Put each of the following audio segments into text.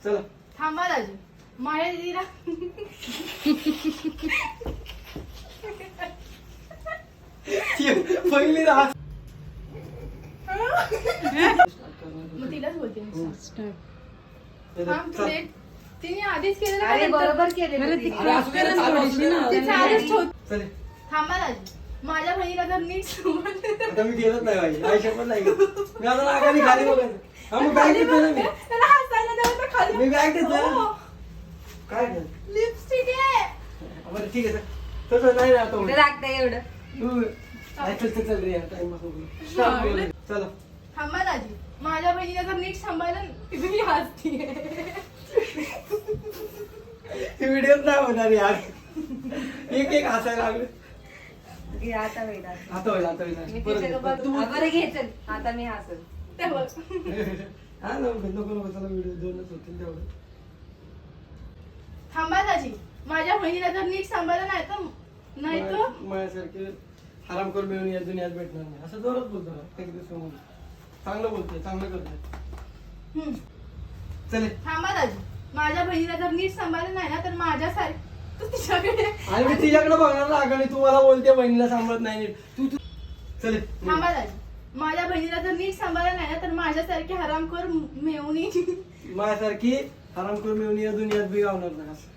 चला थांबा दाजी. माझ्या दिदीला पहिली राहा. मग तिलाच बोलते मी. थांब, चल. तिने आधीच केलेलं अरे का नंतर? बरोबर केलेलं अरे तिने. असं थोडीशी ना. तिचं आधीच ठेव. चल थांबा दाजी. माझ्या बहिणीला जर नीट समजलं आता मी गेलच नाही बाई आयुष्य पण नाही गेलो. मी आता नाकाने खाली बघायचं. हा मग बॅग घेतोय ना मी. त्याला हसायला द्यावं तर खाली. मी बॅग घेतोय ना. हो. काय घेत लिपस्टिक आहे. बरं ठीक आहे तसं नाही ना आता कुठे लागतंय एवढं? तू चल रे टाइम चला थांबा दाजी. माझ्या बहिणीला जर नीट सांभाळलं तुम्ही हसतीये. व्हिडिओ नाही होणार यार. एक एक हसायला लागले. घे आता वेळ आता. आता होईल मी परत तिच्याकडे ये. बघ. तू हा, बरं घे चल. आता मी हसल. ते बघ. हा नको चला व्हिडिओ दोनच होतील तेवढं. थांबा दाजी. माझ्या बहिणीला जर नीट सांभाळलं नाही तर माझ्यासारखे आराम करून मिळून या दुनियात भेटणार नाही असं जोरात बोलतो ना एक दिवस चांगलं बोलतोय चांगलं करतोय. हम्म. चले थांबा दाजी. माझ्या बहिणीला जर नीट सांभाळलं नाही ना तर माझ्यासारखी तू तिच्याकडे आणि मी तिच्याकडे बघणार ना आणि तू मला बोलते बहिणीला सांभाळत नाही नीट. तू चले थांबा दाजी. माझ्या बहिणीला जर नीट सांभाळलं नाही ना तर माझ्यासारखी हरामखोर मेवणी माझ्यासारखी आराम करून मिळून या दुनियात बी गावणार नाही असं.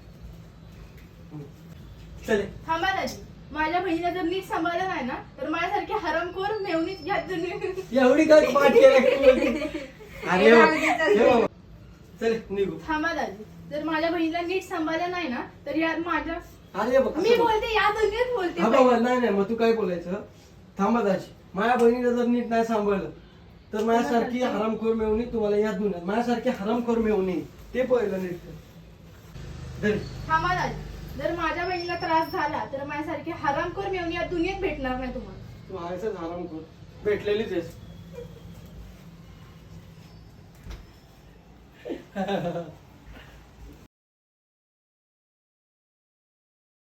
चले थांबा दाजी. माझ्या बहिणीला जर नीट सांभाळलं नाही ना तर माझ्यासारखी हरामखोर मेवणी या दुनियेत. एवढी काय पाठ केलं अरे बाबा. चले निघू. थांबा दाजी. जर माझ्या बहिणीला नीट सांभाळलं नाही ना तर या माझ्या अरे बघ मी बोलते या दुनियेत बोलते हा बाई. बाबा नाही मग तू काय बोलायचं थांबा दाजी. माझ्या बहिणीला जर नीट नाही सांभाळलं तर माझ्यासारखी हरामखोर मिळवणी तुम्हाला या दुनियात माझ्यासारखी हरामखोर मिळवणी ते पहिलं नीट धर. थांबा दाजी. जर माझ्या बहिणीला त्रास झाला तर माझ्यासारखी हरामखोर मेवणी या दुनियेत भेटणार नाही तुम्हाला. तू आहेसच हरामखोर भेटलेलीच आहेस.